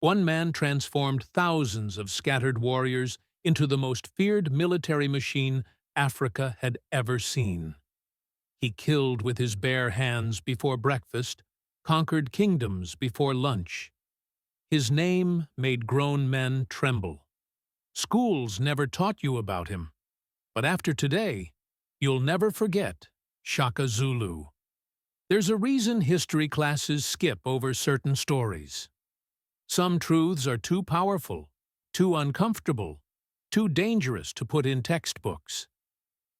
One man transformed thousands of scattered warriors into the most feared military machine Africa had ever seen. He killed with his bare hands before breakfast, conquered kingdoms before lunch. His name made grown men tremble. Schools never taught you about him, but after today, you'll never forget Shaka Zulu. There's a reason history classes skip over certain stories. Some truths are too powerful, too uncomfortable, too dangerous to put in textbooks.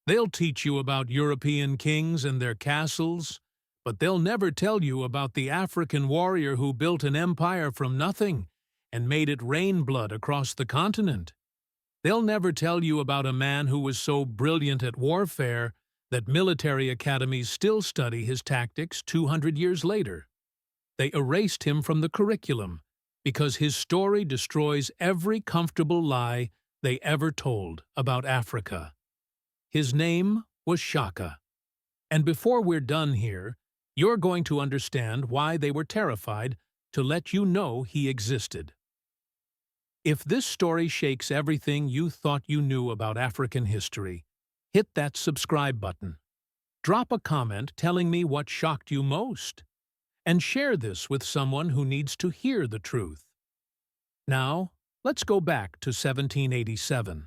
They'll teach you about European kings and their castles, but they'll never tell you about the African warrior who built an empire from nothing and made it rain blood across the continent. They'll never tell you about a man who was so brilliant at warfare that military academies still study his tactics 200 years later. They erased him from the curriculum because his story destroys every comfortable lie they ever told about Africa. His name was Shaka. And before we're done here, you're going to understand why they were terrified to let you know he existed. If this story shakes everything you thought you knew about African history, hit that subscribe button. Drop a comment telling me what shocked you most, and share this with someone who needs to hear the truth. Now, let's go back to 1787.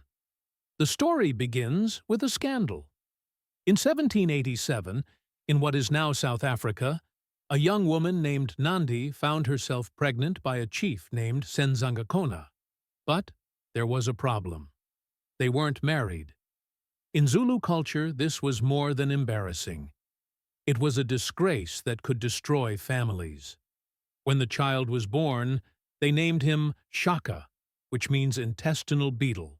The story begins with a scandal. In 1787, in what is now South Africa, a young woman named Nandi found herself pregnant by a chief named Senzangakona. But there was a problem. They weren't married. In Zulu culture, this was more than embarrassing. It was a disgrace that could destroy families. When the child was born, they named him Shaka, which means intestinal beetle.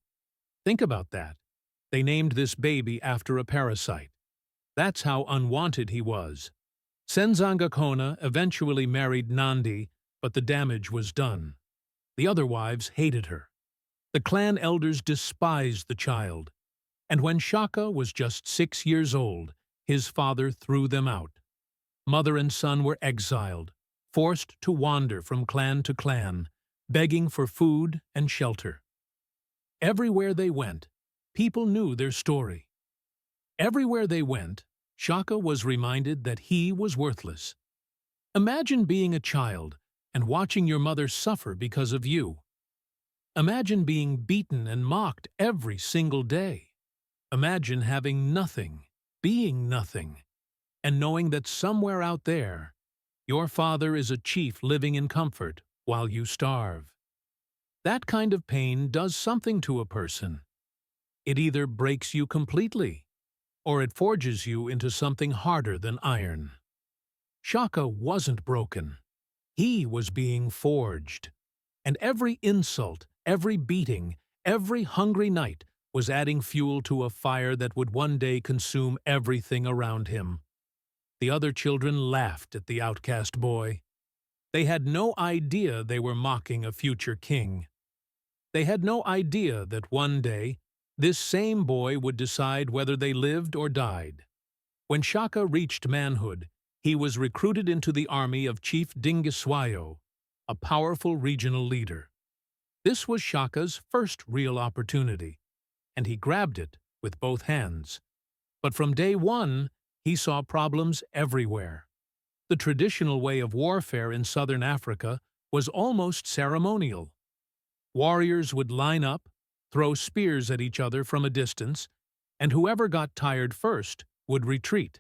Think about that. They named this baby after a parasite. That's how unwanted he was. Senzangakona eventually married Nandi, but the damage was done. The other wives hated her. The clan elders despised the child. And when Shaka was just 6 years old, his father threw them out. Mother and son were exiled, forced to wander from clan to clan, begging for food and shelter. Everywhere they went, people knew their story. Everywhere they went, Shaka was reminded that he was worthless. Imagine being a child and watching your mother suffer because of you. Imagine being beaten and mocked every single day. Imagine having nothing, being nothing, and knowing that somewhere out there, your father is a chief living in comfort while you starve. That kind of pain does something to a person. It either breaks you completely, or it forges you into something harder than iron. Shaka wasn't broken. He was being forged. And every insult, every beating, every hungry night was adding fuel to a fire that would one day consume everything around him. The other children laughed at the outcast boy. They had no idea they were mocking a future king. They had no idea that one day this same boy would decide whether they lived or died. When Shaka reached manhood, he was recruited into the army of Chief Dingiswayo, a powerful regional leader. This was Shaka's first real opportunity, and he grabbed it with both hands. But from day one, he saw problems everywhere. The traditional way of warfare in southern Africa was almost ceremonial. Warriors would line up, throw spears at each other from a distance, and whoever got tired first would retreat.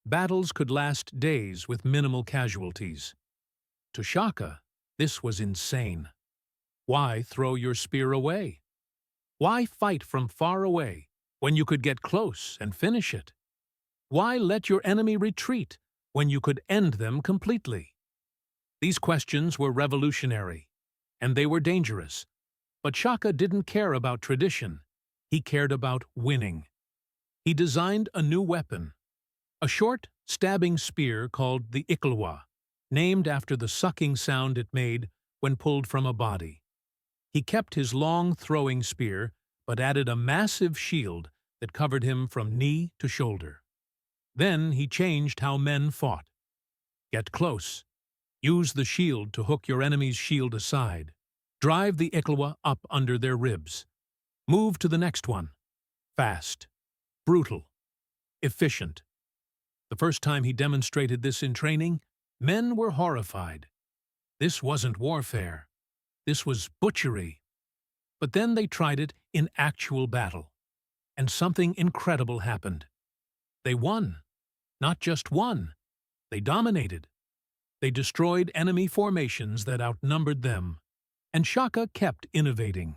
Battles could last days with minimal casualties. To Shaka, this was insane. Why throw your spear away? Why fight from far away when you could get close and finish it? Why let your enemy retreat when you could end them completely? These questions were revolutionary, and they were dangerous. But Shaka didn't care about tradition. He cared about winning. He designed a new weapon, a short, stabbing spear called the Ikalwa, named after the sucking sound it made when pulled from a body. He kept his long throwing spear, but added a massive shield that covered him from knee to shoulder. Then he changed how men fought. Get close. Use the shield to hook your enemy's shield aside. Drive the Iklewa up under their ribs. Move to the next one. Fast, brutal, efficient. The first time he demonstrated this in training, men were horrified. This wasn't warfare. This was butchery. But then they tried it in actual battle, and something incredible happened. They won. Not just won. They dominated. They destroyed enemy formations that outnumbered them. And Shaka kept innovating.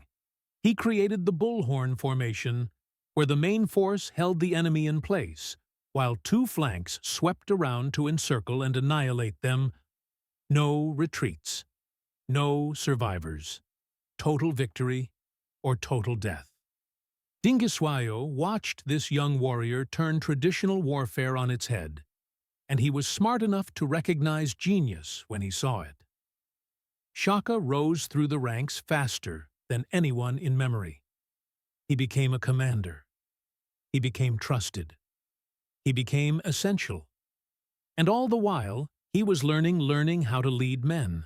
He created the bullhorn formation, where the main force held the enemy in place, while two flanks swept around to encircle and annihilate them. No retreats. No survivors. Total victory or total death. Dingiswayo watched this young warrior turn traditional warfare on its head, and he was smart enough to recognize genius when he saw it. Shaka rose through the ranks faster than anyone in memory. He became a commander. He became trusted. He became essential. And all the while, he was learning how to lead men,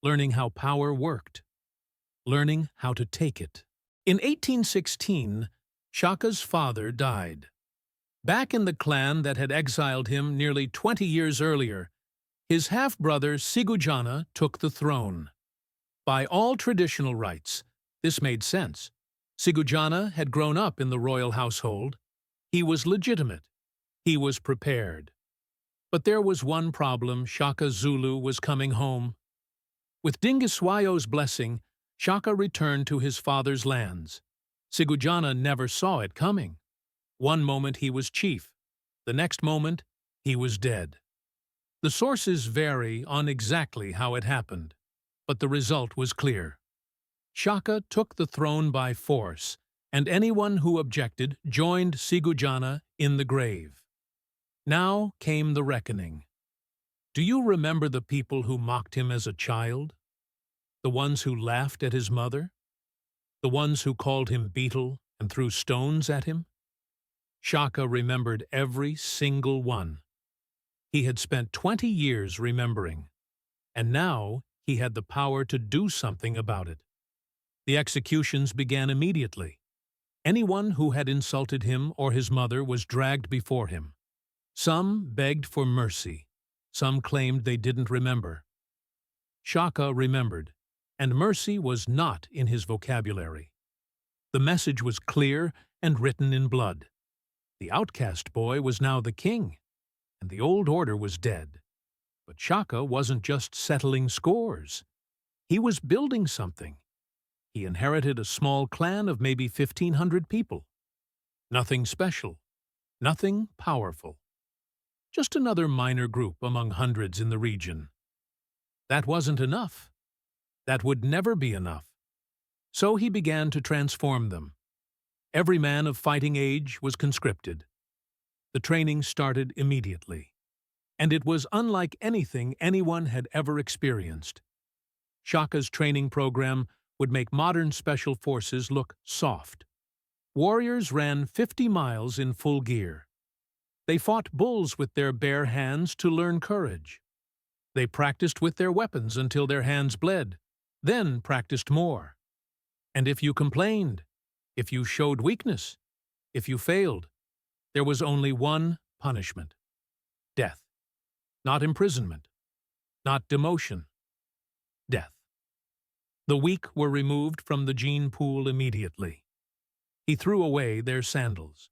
learning how power worked, learning how to take it. In 1816, Shaka's father died. Back in the clan that had exiled him nearly 20 years earlier, his half-brother Sigujana took the throne. By all traditional rights, this made sense. Sigujana had grown up in the royal household. He was legitimate. He was prepared. But there was one problem: Shaka Zulu was coming home. With Dingiswayo's blessing, Shaka returned to his father's lands. Sigujana never saw it coming. One moment he was chief. The next moment, he was dead. The sources vary on exactly how it happened, but the result was clear. Shaka took the throne by force, and anyone who objected joined Sigujana in the grave. Now came the reckoning. Do you remember the people who mocked him as a child? The ones who laughed at his mother? The ones who called him beetle and threw stones at him? Shaka remembered every single one. He had spent 20 years remembering, and now he had the power to do something about it. The executions began immediately. Anyone who had insulted him or his mother was dragged before him. Some begged for mercy. Some claimed they didn't remember. Shaka remembered, and mercy was not in his vocabulary. The message was clear and written in blood. The outcast boy was now the king, and the old order was dead. But Shaka wasn't just settling scores. He was building something. He inherited a small clan of maybe 1,500 people. Nothing special, nothing powerful. Just another minor group among hundreds in the region. That wasn't enough. That would never be enough. So he began to transform them. Every man of fighting age was conscripted. The training started immediately, and it was unlike anything anyone had ever experienced. Shaka's training program would make modern special forces look soft. Warriors ran 50 miles in full gear. They fought bulls with their bare hands to learn courage. They practiced with their weapons until their hands bled, then practiced more. And if you complained, if you showed weakness, if you failed, there was only one punishment: death. Not imprisonment, not demotion, death. The weak were removed from the gene pool immediately. He threw away their sandals.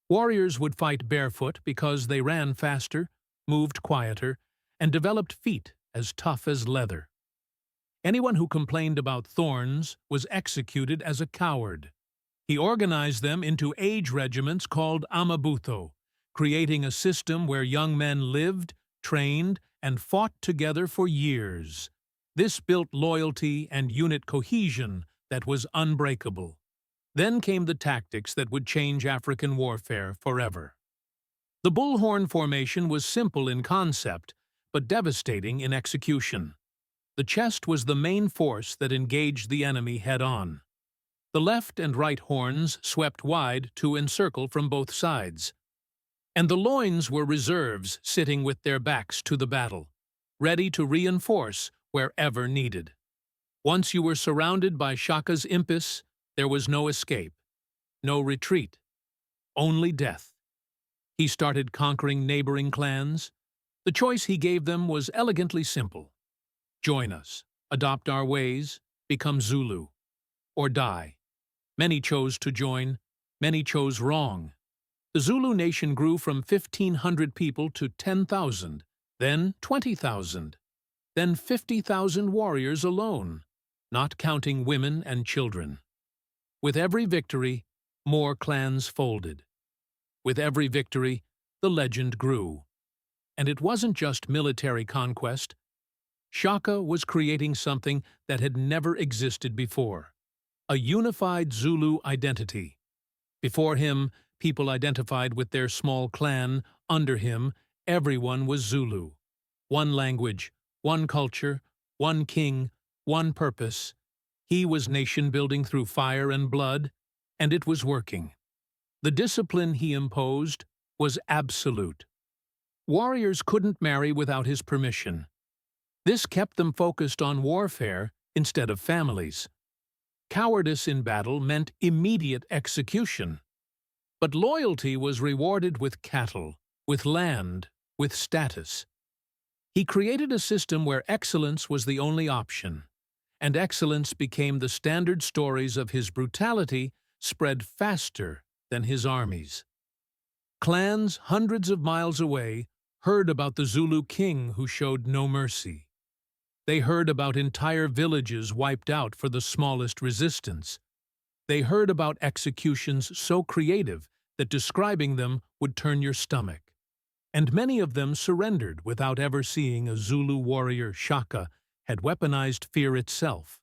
Warriors would fight barefoot because they ran faster, moved quieter, and developed feet as tough as leather. Anyone who complained about thorns was executed as a coward. He organized them into age regiments called Amabutho, creating a system where young men lived, trained, and fought together for years. This built loyalty and unit cohesion that was unbreakable. Then came the tactics that would change African warfare forever. The bullhorn formation was simple in concept, but devastating in execution. The chest was the main force that engaged the enemy head-on. The left and right horns swept wide to encircle from both sides. And the loins were reserves sitting with their backs to the battle. ready to reinforce wherever needed. Once you were surrounded by Shaka's impish, there was no escape, no retreat, only death. He started conquering neighboring clans. The choice he gave them was elegantly simple. Join us, adopt our ways, become Zulu, or die. Many chose to join, many chose wrong. The Zulu nation grew from 1,500 people to 10,000, then 20,000, then 50,000 warriors alone, not counting women and children. With every victory, more clans folded. With every victory, the legend grew. And it wasn't just military conquest. Shaka was creating something that had never existed before, a unified Zulu identity. Before him, people identified with their small clan. Under him, everyone was Zulu. One language, one culture, one king, one purpose. He was nation-building through fire and blood, and it was working. The discipline he imposed was absolute. Warriors couldn't marry without his permission. This kept them focused on warfare instead of families. Cowardice in battle meant immediate execution. But loyalty was rewarded with cattle, with land, with status. He created a system where excellence was the only option, and excellence became the standard. Stories of his brutality spread faster than his armies. Clans hundreds of miles away heard about the Zulu king who showed no mercy. They heard about entire villages wiped out for the smallest resistance. They heard about executions so creative that describing them would turn your stomach. And many of them surrendered without ever seeing a Zulu warrior. Shaka had weaponized fear itself.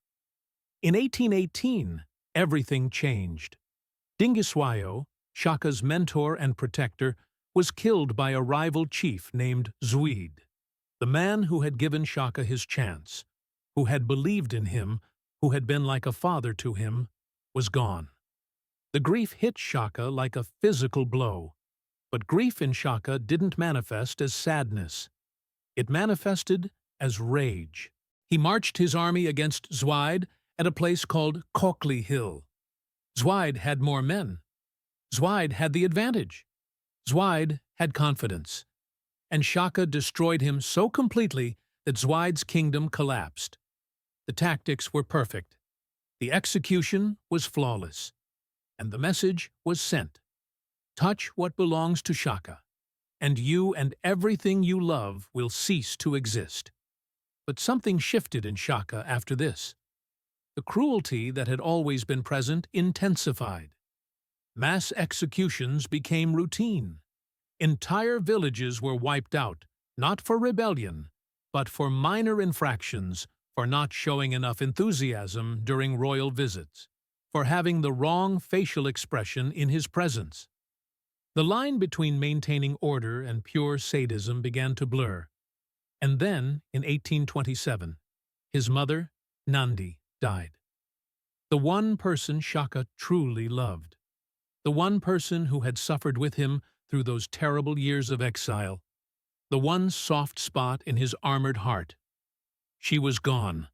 In 1818, everything changed. Dingiswayo, Shaka's mentor and protector, was killed by a rival chief named Zwide. The man who had given Shaka his chance, who had believed in him, who had been like a father to him, was gone. The grief hit Shaka like a physical blow. But grief in Shaka didn't manifest as sadness. It manifested as rage. He marched his army against Zwide at a place called Cokley Hill. Zwide had more men. Zwide had the advantage. Zwide had confidence. And Shaka destroyed him so completely that Zwide's kingdom collapsed. The tactics were perfect. The execution was flawless. And the message was sent. Touch what belongs to Shaka, and you and everything you love will cease to exist. But something shifted in Shaka after this. The cruelty that had always been present intensified. Mass executions became routine. Entire villages were wiped out, not for rebellion, but for minor infractions, for not showing enough enthusiasm during royal visits, for having the wrong facial expression in his presence. The line between maintaining order and pure sadism began to blur. And then, in 1827, his mother, Nandi, died. The one person Shaka truly loved. The one person who had suffered with him through those terrible years of exile. The one soft spot in his armored heart. She was gone,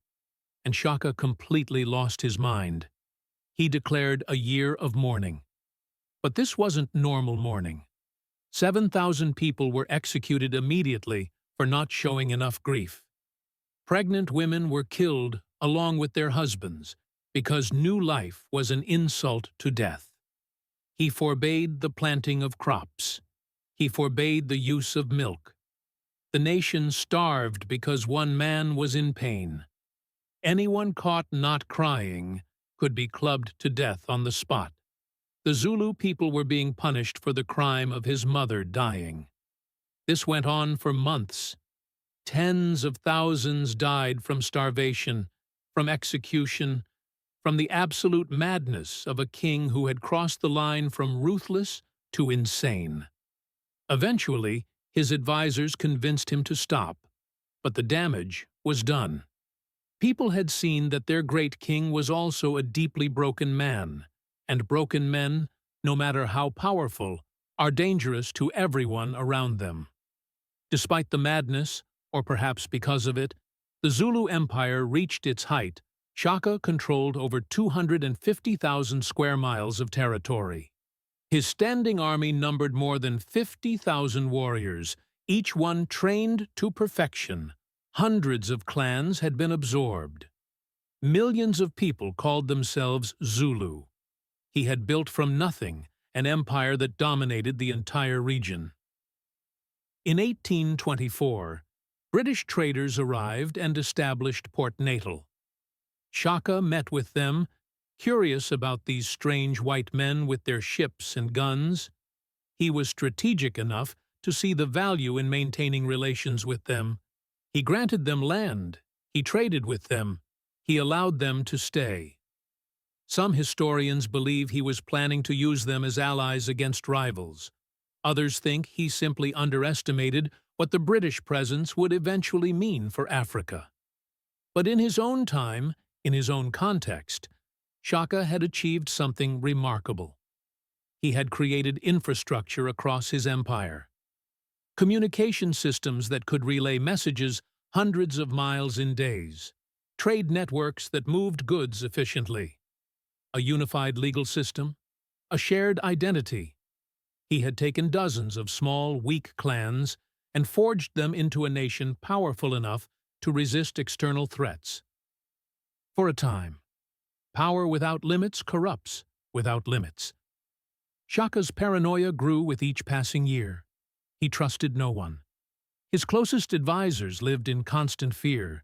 and Shaka completely lost his mind. He declared a year of mourning. But this wasn't normal mourning. 7,000 people were executed immediately for not showing enough grief. Pregnant women were killed along with their husbands because new life was an insult to death. He forbade the planting of crops. He forbade the use of milk. The nation starved because one man was in pain. Anyone caught not crying could be clubbed to death on the spot. The Zulu people were being punished for the crime of his mother dying. This went on for months. Tens of thousands died from starvation, from execution, from the absolute madness of a king who had crossed the line from ruthless to insane. Eventually, his advisors convinced him to stop, but the damage was done. People had seen that their great king was also a deeply broken man, and broken men, no matter how powerful, are dangerous to everyone around them. Despite the madness, or perhaps because of it, the Zulu Empire reached its height. Shaka controlled over 250,000 square miles of territory. His standing army numbered more than 50,000 warriors, each one trained to perfection. Hundreds of clans had been absorbed. Millions of people called themselves Zulu. He had built from nothing an empire that dominated the entire region. In 1824, British traders arrived and established Port Natal. Shaka met with them, curious about these strange white men with their ships and guns. He was strategic enough to see the value in maintaining relations with them. He granted them land, he traded with them, he allowed them to stay. Some historians believe he was planning to use them as allies against rivals. Others think he simply underestimated what the British presence would eventually mean for Africa. But in his own time, in his own context, Shaka had achieved something remarkable. He had created infrastructure across his empire. Communication systems that could relay messages hundreds of miles in days. Trade networks that moved goods efficiently. A unified legal system. A shared identity. He had taken dozens of small, weak clans and forged them into a nation powerful enough to resist external threats. For a time, power without limits corrupts without limits. Shaka's paranoia grew with each passing year. He trusted no one. His closest advisors lived in constant fear.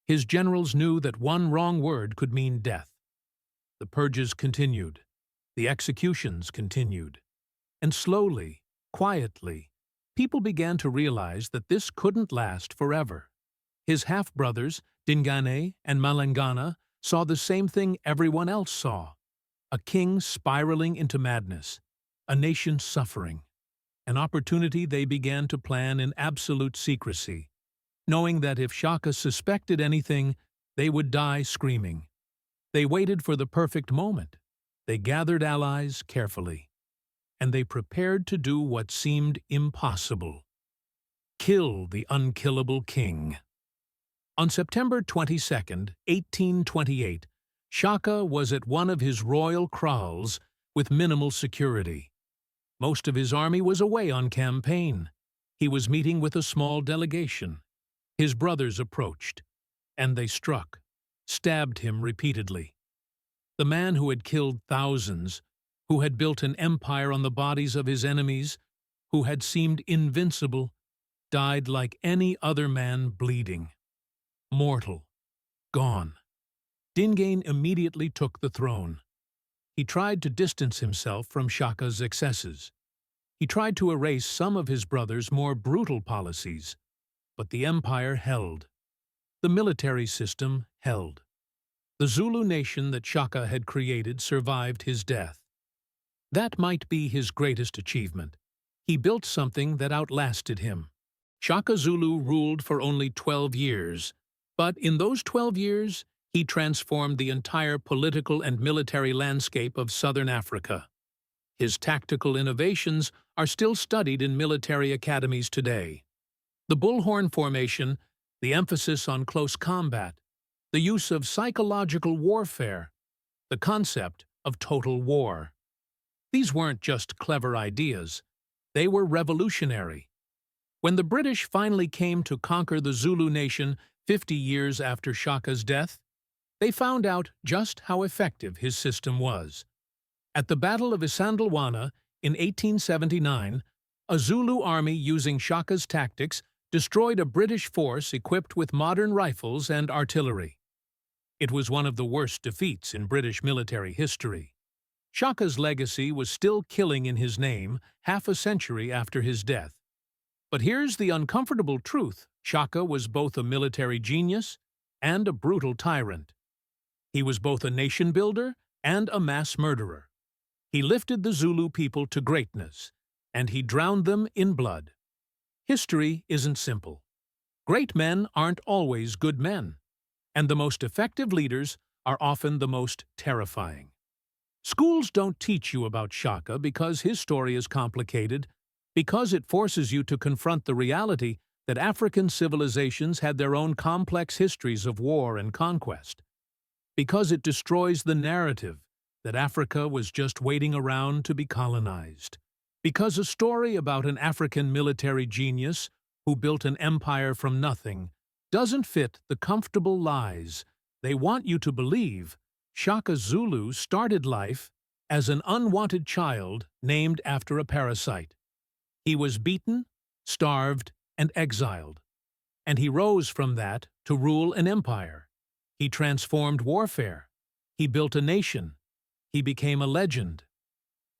His generals knew that one wrong word could mean death. The purges continued. The executions continued. And slowly, quietly, people began to realize that this couldn't last forever. His half-brothers, Dingane and Malangana, saw the same thing everyone else saw. A king spiraling into madness. A nation suffering. An opportunity they began to plan in absolute secrecy, knowing that if Shaka suspected anything, they would die screaming. They waited for the perfect moment. They gathered allies carefully. And they prepared to do what seemed impossible. Kill the unkillable king. On September 22, 1828, Shaka was at one of his royal kraals with minimal security. Most of his army was away on campaign. He was meeting with a small delegation. His brothers approached, and they struck, stabbed him repeatedly. The man who had killed thousands, who had built an empire on the bodies of his enemies, who had seemed invincible, died like any other man bleeding. Mortal. Gone. Dingane immediately took the throne. He tried to distance himself from Shaka's excesses. He tried to erase some of his brother's more brutal policies, but the empire held. The military system held. The Zulu nation that Shaka had created survived his death. That might be his greatest achievement. He built something that outlasted him. Shaka Zulu ruled for only 12 years, but in those 12 years, he transformed the entire political and military landscape of southern Africa. His tactical innovations are still studied in military academies today. The bullhorn formation, the emphasis on close combat, the use of psychological warfare, the concept of total war. These weren't just clever ideas. They were revolutionary. When the British finally came to conquer the Zulu nation 50 years after Shaka's death, they found out just how effective his system was. At the Battle of Isandlwana in 1879, a Zulu army using Shaka's tactics destroyed a British force equipped with modern rifles and artillery. It was one of the worst defeats in British military history. Shaka's legacy was still killing in his name half a century after his death. But here's the uncomfortable truth: Shaka was both a military genius and a brutal tyrant. He was both a nation builder and a mass murderer. He lifted the Zulu people to greatness, and he drowned them in blood. History isn't simple. Great men aren't always good men, and the most effective leaders are often the most terrifying. Schools don't teach you about Shaka because his story is complicated, because it forces you to confront the reality that African civilizations had their own complex histories of war and conquest, because it destroys the narrative that Africa was just waiting around to be colonized. Because a story about an African military genius who built an empire from nothing doesn't fit the comfortable lies they want you to believe. Shaka Zulu started life as an unwanted child named after a parasite. He was beaten, starved, and exiled, and he rose from that to rule an empire. He transformed warfare. He built a nation. He became a legend.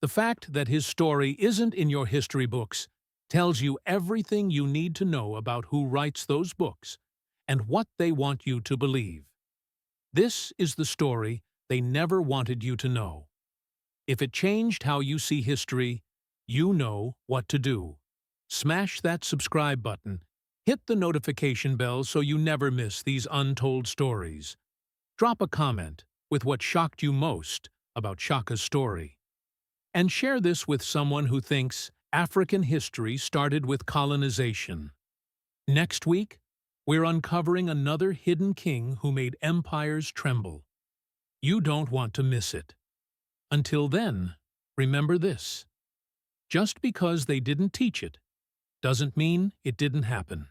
The fact that his story isn't in your history books tells you everything you need to know about who writes those books and what they want you to believe. This is the story they never wanted you to know. If it changed how you see history, you know what to do. Smash that subscribe button. Hit the notification bell so you never miss these untold stories. Drop a comment with what shocked you most about Shaka's story. And share this with someone who thinks African history started with colonization. Next week, we're uncovering another hidden king who made empires tremble. You don't want to miss it. Until then, remember this. Just because they didn't teach it, doesn't mean it didn't happen.